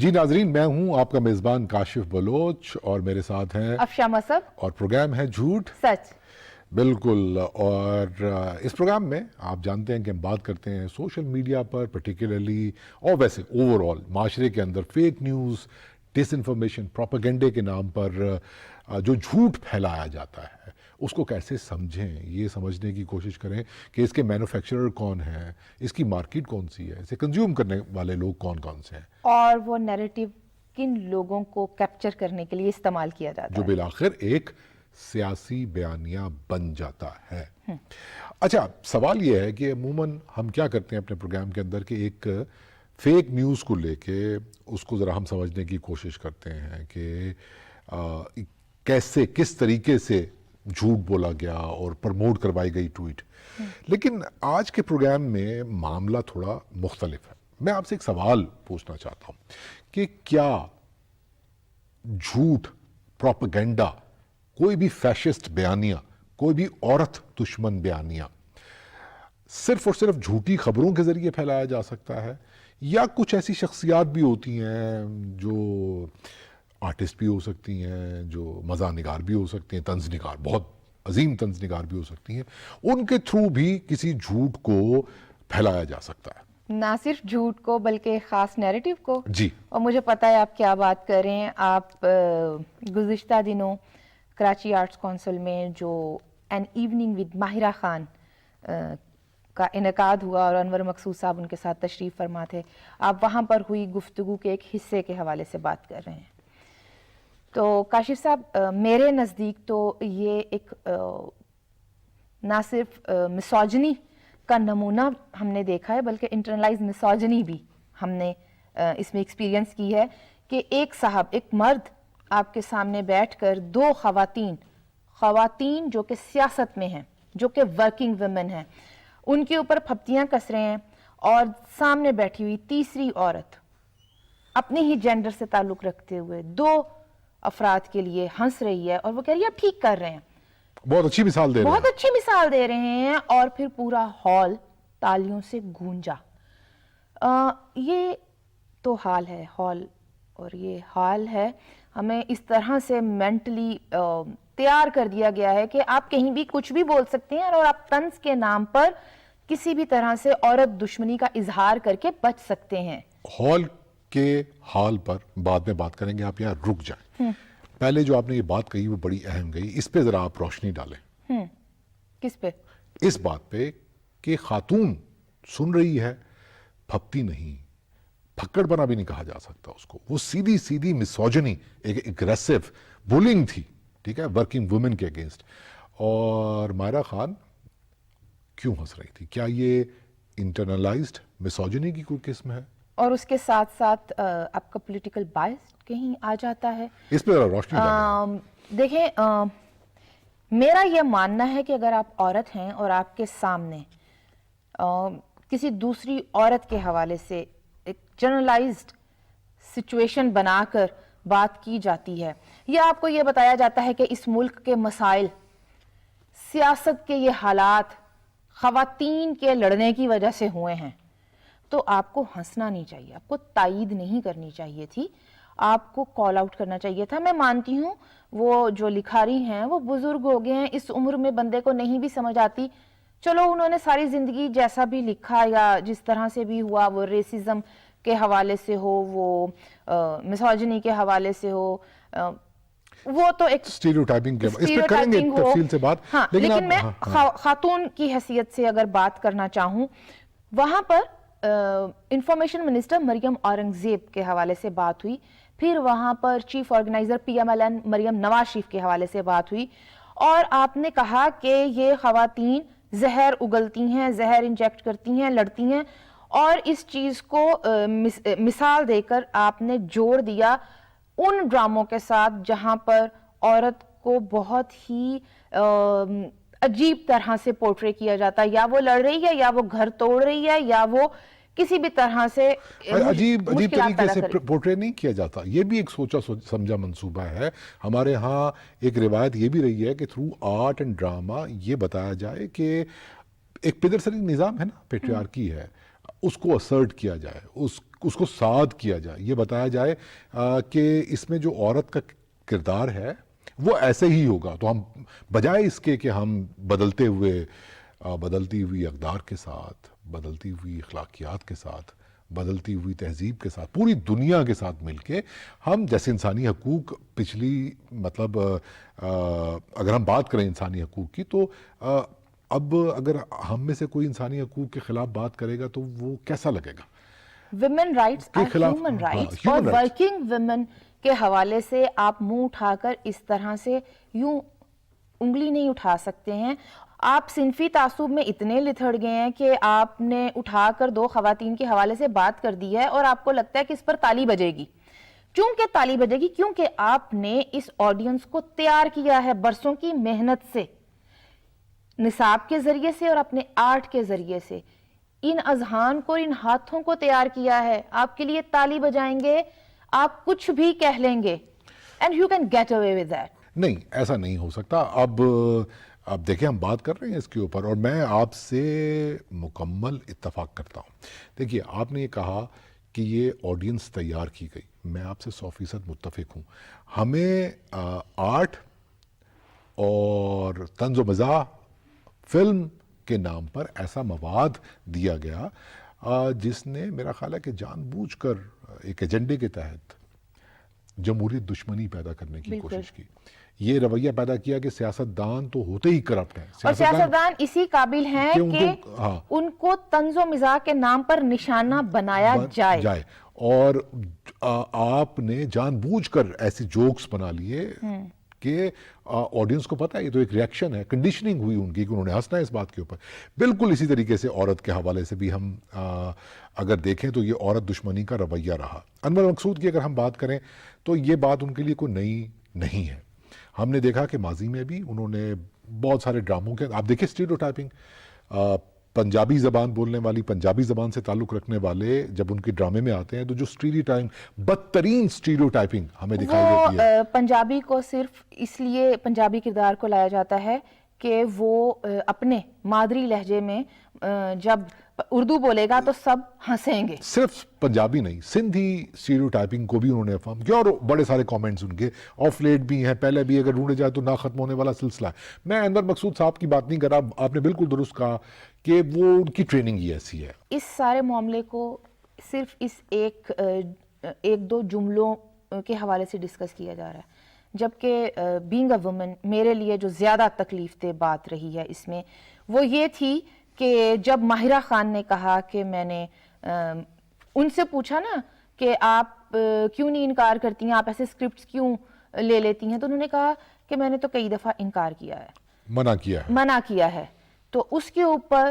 جی ناظرین، میں ہوں آپ کا میزبان کاشف بلوچ اور میرے ساتھ ہیں افشا مصب اور پروگرام ہے جھوٹ سچ. بالکل. اور اس پروگرام میں آپ جانتے ہیں کہ ہم بات کرتے ہیں سوشل میڈیا پر پرٹیکولرلی اور ویسے اوور آل معاشرے کے اندر فیک نیوز، ڈس انفارمیشن، پروپیگنڈے کے نام پر جو جھوٹ پھیلایا جاتا ہے اس کو کیسے سمجھیں، یہ سمجھنے کی کوشش کریں کہ اس کے مینوفیکچرر کون ہیں، اس کی مارکیٹ کون سی ہے، اسے کنزیوم کرنے والے لوگ کون کون سے ہیں، اور وہ نیریٹو کن لوگوں کو کیپچر کرنے کے لیے استعمال کیا جاتا جو ہے. بالآخر ایک سیاسی بیانیہ بن جاتا ہے. اچھا، سوال یہ ہے کہ عموماً ہم کیا کرتے ہیں اپنے پروگرام کے اندر کہ ایک فیک نیوز کو لے کے اس کو ذرا ہم سمجھنے کی کوشش کرتے ہیں کہ کیسے کس طریقے سے جھوٹ بولا گیا اور پرموٹ کروائی گئی ٹویٹ. لیکن آج کے پروگرام میں معاملہ تھوڑا مختلف ہے. میں آپ سے ایک سوال پوچھنا چاہتا ہوں کہ کیا جھوٹ، پروپیگنڈا، کوئی بھی فیشسٹ بیانیہ، کوئی بھی عورت دشمن بیانیہ صرف اور صرف جھوٹی خبروں کے ذریعے پھیلایا جا سکتا ہے، یا کچھ ایسی شخصیات بھی ہوتی ہیں جو آرٹسٹ بھی ہو سکتی ہیں، جو مزاح نگار بھی ہو سکتی ہیں، طنز نگار، بہت عظیم طنز نگار بھی ہو سکتی ہیں، ان کے تھرو بھی کسی جھوٹ کو پھیلایا جا سکتا ہے؟ نہ صرف جھوٹ کو بلکہ خاص نیریٹو کو. جی. اور مجھے پتا ہے آپ کیا بات کر رہے ہیں. آپ گزشتہ دنوں کراچی آرٹس کونسل میں جو an evening with Mahira Khan کا انعقاد ہوا اور انور مقصود صاحب ان کے ساتھ تشریف فرما تھے، آپ وہاں پر ہوئی گفتگو کے ایک حصے کے حوالے سے بات کر رہے ہیں. تو کاشف صاحب، میرے نزدیک تو یہ ایک نہ صرف مسوجنی کا نمونہ ہم نے دیکھا ہے بلکہ انٹرنلائز مسوجنی بھی ہم نے اس میں ایکسپیرینس کی ہے کہ ایک صاحب، ایک مرد آپ کے سامنے بیٹھ کر دو خواتین جو کہ سیاست میں ہیں، جو کہ ورکنگ ویمن ہیں، ان کے اوپر پھپتیاں کس رہے ہیں، اور سامنے بیٹھی ہوئی تیسری عورت اپنے ہی جینڈر سے تعلق رکھتے ہوئے دو افراد کے لیے ہنس رہی ہے اور وہ کہہ رہی ہے آپ ٹھیک کر رہے ہیں. بہت اچھی مثال دے رہے ہیں. بہت اچھی مثال دے رہے ہیں، اور پھر پورا ہال تالیوں سے گونجا. یہ تو حال ہے ہال، اور یہ حال ہے ہمیں اس طرح سے مینٹلی تیار کر دیا گیا ہے کہ آپ کہیں بھی کچھ بھی بول سکتے ہیں، اور آپ طنز کے نام پر کسی بھی طرح سے عورت دشمنی کا اظہار کر کے بچ سکتے ہیں. ہال کے حال پر بعد میں بات کریں گے، آپ یہاں رک جائیں. پہلے جو آپ نے یہ بات کہی وہ بڑی اہم گئی، اس پہ ذرا آپ روشنی ڈالیں. کس پہ؟ اس بات پہ کہ خاتون سن رہی ہے، پھپتی نہیں، پھکڑ بنا بھی نہیں کہا جا سکتا اس کو، وہ سیدھی سیدھی مسوجنی، ایک اگریسو بولنگ تھی، ٹھیک ہے، ورکنگ وومن کے اگینسٹ. اور ماہرہ خان کیوں ہنس رہی تھی؟ کیا یہ انٹرنلائزڈ مسوجنی کی کوئی قسم ہے؟ اور اس کے ساتھ ساتھ آپ کا پولیٹیکل بائس کہیں آ جاتا ہے؟ اس پہ روشنی ڈالیں. دیکھیں، میرا یہ ماننا ہے کہ اگر آپ عورت ہیں اور آپ کے سامنے کسی دوسری عورت کے حوالے سے ایک جنرلائزڈ سچویشن بنا کر بات کی جاتی ہے، یا آپ کو یہ بتایا جاتا ہے کہ اس ملک کے مسائل، سیاست کے یہ حالات خواتین کے لڑنے کی وجہ سے ہوئے ہیں، تو آپ کو ہنسنا نہیں چاہیے، آپ کو تائید نہیں کرنی چاہیے تھی، آپ کو کال آؤٹ کرنا چاہیے تھا. میں مانتی ہوں وہ جو لکھاری ہیں وہ بزرگ ہو گئے ہیں، اس عمر میں بندے کو نہیں بھی سمجھ آتی. چلو انہوں نے ساری زندگی جیسا بھی لکھا یا جس طرح سے بھی ہوا، وہ ریسزم کے حوالے سے ہو، وہ مسوجنی کے حوالے سے ہو، وہ تو ایک اسٹیریوٹائپنگ کے اس پہ کریں گے تفصیل سے بات. ہاں، لیکن میں خاتون کی حیثیت سے اگر بات کرنا چاہوں، وہاں پر انفارمیشن منسٹر مریم اورنگزیب کے حوالے سے بات ہوئی، پھر وہاں پر chief organiser PMLN Maryam Nawaz Sharif کے حوالے سے بات ہوئی، اور آپ نے کہا کہ یہ خواتین زہر اگلتی ہیں، زہر انجیکٹ کرتی ہیں، لڑتی ہیں، اور اس چیز کو مثال دے کر آپ نے جوڑ دیا ان ڈراموں کے ساتھ جہاں پر عورت کو بہت ہی عجیب طرح سے پورٹرے کیا جاتا ہے، یا وہ لڑ رہی ہے، یا وہ گھر توڑ رہی ہے، یا وہ کسی بھی طرح سے عجیب طریقے سے پورٹرے نہیں کیا جاتا. یہ بھی ایک سوچا سمجھا منصوبہ ہے. ہمارے ہاں ایک روایت یہ بھی رہی ہے کہ تھرو آرٹ اینڈ ڈرامہ یہ بتایا جائے کہ ایک پیدرسری نظام ہے نا، پیٹریارکی ہے، اس کو اسرٹ کیا جائے، اس کو ساد کیا جائے, یہ بتایا جائے کہ اس میں جو عورت کا کردار ہے وہ ایسے ہی ہوگا. تو ہم بجائے اس کے کہ ہم بدلتی ہوئی اقدار کے ساتھ, بدلتی ہوئی اخلاقیات کے ساتھ, بدلتی ہوئی تہذیب کے ساتھ, پوری دنیا کے ساتھ مل کے ہم جیسے انسانی حقوق پچھلی مطلب اگر ہم بات کریں انسانی حقوق کی, تو اب اگر ہم میں سے کوئی انسانی حقوق کے خلاف بات کرے گا تو وہ کیسا لگے گا؟ ویمن رائٹس کے آر خلاف, ہیومن ہاں, رائٹس, اور human rights. ورکنگ ویمن کے حوالے سے آپ منہ اٹھا کر اس طرح سے یوں انگلی نہیں اٹھا سکتے ہیں. آپ صنفی تعصب میں اتنے لتھڑ گئے ہیں کہ آپ نے اٹھا کر 2 خواتین کے حوالے سے بات کر دی ہے اور آپ کو لگتا ہے کہ اس پر تالی بجے گی. چونکہ تالی بجے گی کیونکہ آپ نے اس آڈینس کو تیار کیا ہے برسوں کی محنت سے, نصاب کے ذریعے سے اور اپنے آرٹ کے ذریعے سے. ان اذہان کو, ان ہاتھوں کو تیار کیا ہے. آپ کے لیے تالی بجائیں گے, آپ کچھ بھی کہہ لیں گے, and you can get away with that. نہیں, ایسا نہیں ہو سکتا. اب دیکھیں ہم بات کر رہے ہیں اس کے اوپر اور میں آپ سے مکمل اتفاق کرتا ہوں. دیکھیے آپ نے یہ کہا کہ یہ آڈینس تیار کی گئی, میں آپ سے 100% متفق ہوں. ہمیں آرٹ اور طنز و مزاح فلم کے نام پر ایسا مواد دیا گیا جس نے میرا خیال ہے کہ جان بوجھ کر ایک ایجنڈے کے تحت جمہوریت دشمنی پیدا کرنے کی کوشش کی. یہ رویہ پیدا کیا کہ سیاستدان تو ہوتے ہی کرپٹ ہیں, اور سیاستدان اسی قابل ہیں کہ ان کو طنز و مزاح کے نام پر نشانہ بنایا جائے. اور آپ نے جان بوجھ کر ایسی جوکس بنا لیے کہ آڈینس کو پتا ہے یہ تو ایک ریاکشن ہے, کنڈیشننگ ہوئی ان کی کہ انہوں نے ہنسنا ہے اس بات کے اوپر. بالکل اسی طریقے سے عورت کے حوالے سے بھی ہم اگر دیکھیں تو یہ عورت دشمنی کا رویہ رہا. انور مقصود کی اگر ہم بات کریں تو یہ بات ان کے لیے کوئی نئی نہیں ہے. ہم نے دیکھا کہ ماضی میں بھی انہوں نے بہت سارے ڈراموں کے, آپ دیکھیں اسٹیریوٹائپنگ, پنجابی زبان بولنے والی, پنجابی زبان سے تعلق رکھنے والے جب ان کے ڈرامے میں آتے ہیں تو جو بدترین اسٹیریوٹائپنگ ہمیں دکھائی دیتی ہے. پنجابی کو صرف اس لیے پنجابی کردار کو لایا جاتا ہے کہ وہ اپنے مادری لہجے میں جب اردو بولے گا تو سب ہنسیں گے. صرف پنجابی نہیں, سندھی اسٹیریوٹائپنگ کو بھی انہوں نے افہام کیا اور بڑے سارے کامنٹس ان کے آف لیٹ بھی ہیں, پہلے بھی اگر ڈھونڈے جائے تو نہ ختم ہونے والا سلسلہ ہے. میں انور مقصود صاحب کی بات نہیں کر رہا, آپ نے بالکل درست کہا کہ وہ ان کی ٹریننگ ہی ایسی ہے. اس سارے معاملے کو صرف اس ایک دو جملوں کے حوالے سے ڈسکس کیا جا رہا ہے, جبکہ بینگ اے وومن میرے لیے جو زیادہ تکلیف دہ بات رہی ہے اس میں وہ یہ تھی کہ جب ماہرہ خان نے کہا کہ میں نے ان سے پوچھا نا کہ آپ کیوں نہیں انکار کرتی ہیں, آپ ایسے اسکرپٹس کیوں لے لیتی ہیں, تو انہوں نے کہا کہ میں نے تو کئی دفعہ انکار کیا ہے, منع کیا ہے. تو اس کے اوپر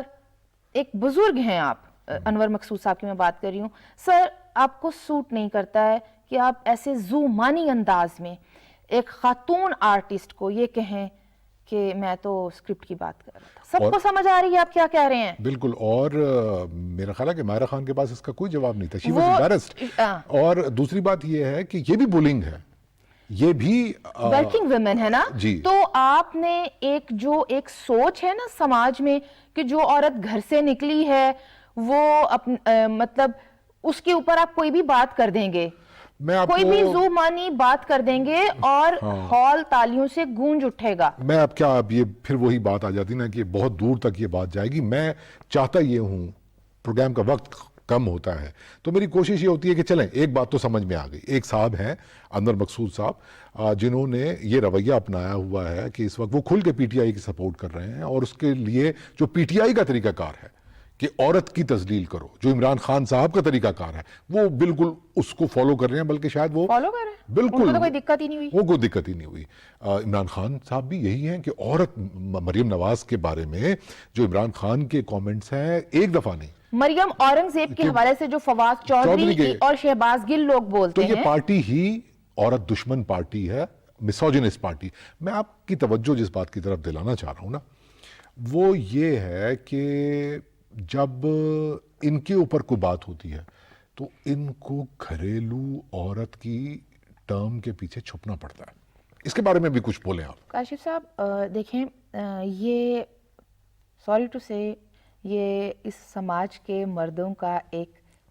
ایک بزرگ ہیں آپ, انور مقصود صاحب کی میں بات کر رہی ہوں, سر آپ کو سوٹ نہیں کرتا ہے کہ آپ ایسے زومانی انداز میں ایک خاتون آرٹسٹ کو یہ کہیں کہ میں تو اسکرپٹ کی بات کر رہا تھا. سب کو سمجھ آ رہی ہے آپ کیا کہہ رہے ہیں. بالکل, اور میرا خیال ہے کہ ماہرہ خان کے پاس اس کا کوئی جواب نہیں تھا. She was embarrassed. اور دوسری بات یہ ہے کہ یہ بھی بولنگ ہے, یہ بھی ورکنگ ویمن ہے نا. تو آپ نے ایک سوچ ہے نا سماج میں کہ جو عورت گھر سے نکلی ہے وہ مطلب اس کے اوپر آپ کوئی بھی بات کر دیں گے, کوئی بھی زومانی بات کر دیں گے اور ہال تالیوں سے گونج اٹھے گا. میں اب کیا, اب یہ پھر وہی بات آ جاتی نا کہ بہت دور تک یہ بات جائے گی. میں چاہتا یہ ہوں, پروگرام کا وقت کم ہوتا ہے تو میری کوشش یہ ہوتی ہے کہ چلیں ایک بات تو سمجھ میں آ گئی. ایک صاحب ہیں انور مقصود صاحب جنہوں نے یہ رویہ اپنایا ہوا ہے کہ اس وقت وہ کھل کے پی ٹی آئی کی سپورٹ کر رہے ہیں, اور اس کے لیے جو پی ٹی آئی کا طریقہ کار ہے کہ عورت کی تذلیل کرو, جو عمران خان صاحب کا طریقہ کار ہے وہ بالکل اس کو فالو کر رہے ہیں, بلکہ شاید وہ فالو کر رہے ہیں, بالکل کوئی دقت ہی نہیں ہوئی, وہ کوئی دقت ہی نہیں ہوئی. عمران خان صاحب بھی یہی ہیں کہ عورت مریم نواز کے بارے میں جو عمران خان کے کامنٹس ہیں, ایک دفعہ نہیں, مریم اورنگزیب کے حوالے سے جو فواز چودھری اور شہباز گل لوگ بولتے ہیں, تو یہ پارٹی ہی عورت دشمن پارٹی ہے, مسوجنسٹ پارٹی. میں آپ کی توجہ جس بات کی طرف دلانا چاہ رہا ہوں نا وہ یہ ہے کہ جب ان کے اوپر کوئی بات ہوتی ہے تو ان کو گھریلو عورت کی ٹرم کے پیچھے چھپنا پڑتا ہے. اس کے بارے میں بھی کچھ بولیں آپ. کاشف صاحب دیکھیں, یہ سوری ٹو سے یہ اس سماج کے مردوں کا ایک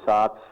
7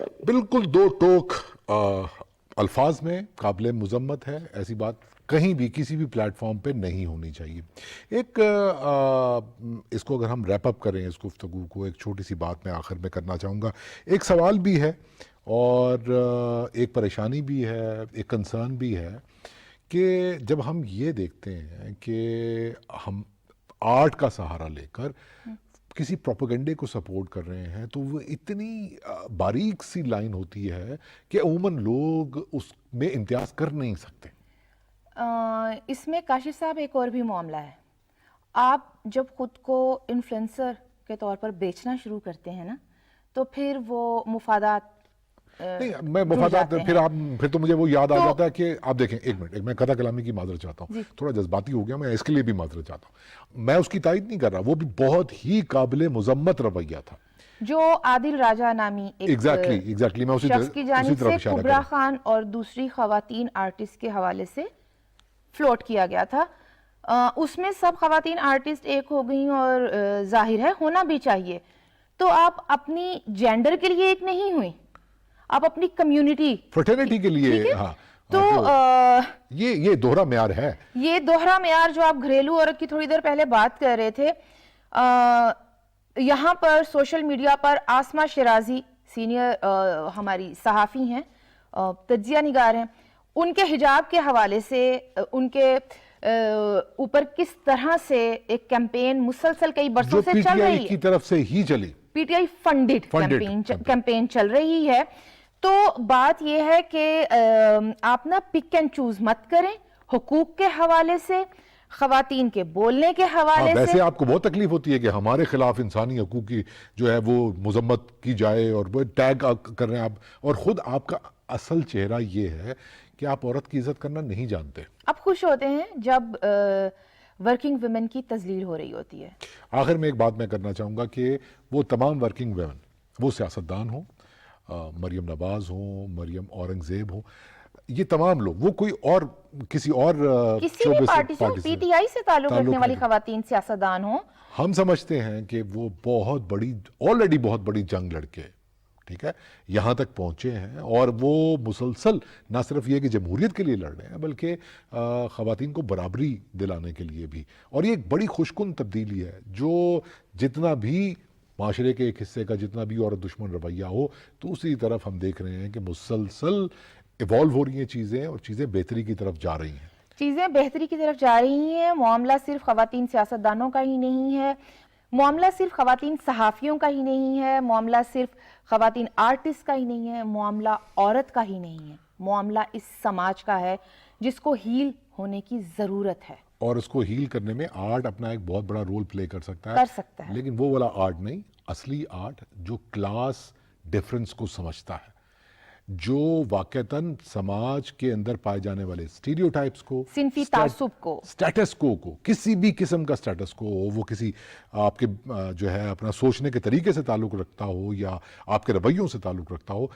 بالکل دو ٹوک الفاظ میں قابل مذمت ہے، ایسی بات کہیں بھی کسی بھی پلیٹ فارم پہ نہیں ہونی چاہیے. ایک اس کو اگر ہم ریپ اپ کریں اس گفتگو کو، ایک چھوٹی سی بات میں آخر میں کرنا چاہوں گا. ایک سوال بھی ہے اور ایک پریشانی بھی ہے، ایک کنسرن بھی ہے کہ جب ہم یہ دیکھتے ہیں کہ ہم آرٹ کا سہارا لے کر کسی پروپیگنڈے کو سپورٹ کر رہے ہیں تو وہ اتنی باریک سی لائن ہوتی ہے کہ عموماً لوگ اس میں امتیاز کر نہیں سکتے. اس میں کاشف صاحب ایک اور بھی معاملہ ہے. آپ جب خود کو انفلوئنسر کے طور پر بیچنا شروع کرتے ہیں نا تو پھر وہ مفادات نہیں، میں مفادات پھر تو مجھے وہ یاد آ جاتا ہے کہ آپ دیکھیں ایک منٹ، میں قطع کلامی کی معذرت چاہتا ہوں، تھوڑا جذباتی ہو گیا میں، اس کے لیے بھی معذرت چاہتا ہوں. میں اس کی تائید نہیں کر رہا، وہ بھی بہت ہی قابل مذمت رویہ تھا جو عادل راجہ نامی ایک ایگزیکٹلی میں شخص کی جانب سے کبرا خان اور دوسری خواتین آرٹسٹ کے حوالے سے فلوٹ کیا گیا تھا. اس میں سب خواتین آرٹسٹ ایک ہو گئیں اور ظاہر ہے ہونا بھی چاہیے. تو آپ اپنی جینڈر کے لیے ایک نہیں ہوئی، آپ اپنی کمیونٹی فرٹرنیٹی کے لیے. ہاں تو یہ دوہرا معیار ہے. یہ دوہرا معیار جو آپ گھریلو عورت کی تھوڑی دیر پہلے بات کر رہے تھے، یہاں پر سوشل میڈیا پر آسما شیرازی سینئر ہماری صحافی ہیں، تجزیہ نگار ہیں، ان کے حجاب کے حوالے سے ان کے اوپر کس طرح سے ایک کیمپین مسلسل کئی برسوں سے چل رہی ہے، کی طرف سے ہی چلی، P T I funded campaign چل رہی ہے. تو بات یہ ہے کہ آپ نا پک اینڈ چوز مت کریں حقوق کے حوالے سے، خواتین کے بولنے کے حوالے سے. ویسے آپ کو بہت تکلیف ہوتی ہے کہ ہمارے خلاف انسانی حقوق کی جو ہے وہ مذمت کی جائے اور وہ ٹیگ کر رہے ہیں آپ، اور خود آپ کا اصل چہرہ یہ ہے کہ آپ عورت کی عزت کرنا نہیں جانتے. آپ خوش ہوتے ہیں جب ورکنگ ویمن کی تذلیل ہو رہی ہوتی ہے. آخر میں ایک بات میں کرنا چاہوں گا کہ وہ تمام ورکنگ ویمن، وہ سیاستدان ہوں، مریم نواز ہوں، مریم اورنگزیب ہوں، یہ تمام لوگ، وہ کوئی اور کسی بھی پارٹی سے، پی ٹی آئی سے تعلق رکھنے والی خواتین سیاستدان ہوں، ہم سمجھتے ہیں کہ وہ بہت بڑی آلریڈی بہت بڑی جنگ لڑکے، ٹھیک ہے، یہاں تک پہنچے ہیں اور وہ مسلسل نہ صرف یہ کہ جمہوریت کے لیے لڑ رہے ہیں بلکہ خواتین کو برابری دلانے کے لیے بھی. اور یہ ایک بڑی خوشکن تبدیلی ہے جو جتنا بھی معاشرے کے ایک حصے کا جتنا بھی عورت دشمن رویہ ہو تو اسی طرف ہم دیکھ رہے ہیں کہ مسلسل ایوالو ہو رہی ہیں چیزیں اور چیزیں بہتری کی طرف جا رہی ہیں. چیزیں بہتری کی طرف جا رہی ہیں. معاملہ صرف خواتین سیاستدانوں کا ہی نہیں ہے، معاملہ صرف خواتین صحافیوں کا ہی نہیں ہے، معاملہ صرف خواتین آرٹسٹ کا ہی نہیں ہے، معاملہ عورت کا ہی نہیں ہے، معاملہ اس سماج کا ہے جس کو ہیل ہونے کی ضرورت ہے. اور اس کو ہیل کرنے میں آرٹ اپنا ایک بہت بڑا رول پلے کر سکتا ہے، لیکن وہ والا آرٹ نہیں، اصلی آرٹ جو کلاس ڈیفرنس کو سمجھتا ہے، جو واقعتاً سماج کے اندر پائے جانے والے اسٹیریوٹائپس کو، صنفی تعصب کو، سٹیٹس کو کسی بھی قسم کا سٹیٹس کو، وہ کسی آپ کے جو ہے اپنا سوچنے کے طریقے سے تعلق رکھتا ہو یا آپ کے رویوں سے تعلق رکھتا ہو،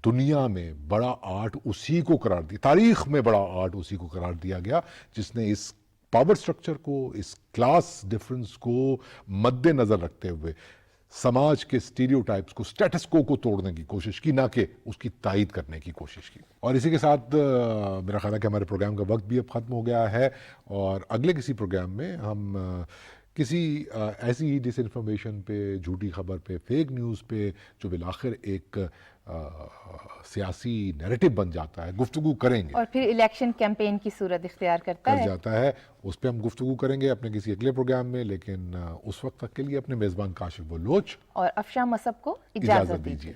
دنیا میں بڑا آرٹ اسی کو قرار دیا، تاریخ میں بڑا آرٹ اسی کو قرار دیا گیا جس نے اس پاور سٹرکچر کو، اس کلاس ڈیفرنس کو مد نظر رکھتے ہوئے سماج کے سٹیریوٹائپس کو، سٹیٹس کو توڑنے کی کوشش کی، نہ کہ اس کی تائید کرنے کی کوشش کی. اور اسی کے ساتھ میرا خیال ہے کہ ہمارے پروگرام کا وقت بھی اب ختم ہو گیا ہے، اور اگلے کسی پروگرام میں ہم کسی ایسی ہی ڈس انفارمیشن پہ، جھوٹی خبر پہ، فیک نیوز پہ جو بالآخر ایک سیاسی نیریٹو بن جاتا ہے، گفتگو کریں گے اور پھر الیکشن کیمپین کی صورت اختیار کرتا ہے، اس پہ ہم گفتگو کریں گے اپنے کسی اگلے پروگرام میں. لیکن اس وقت تک کے لیے اپنے میزبان کاشف بلوچ اور افشاں مصب کو اجازت دیجیے.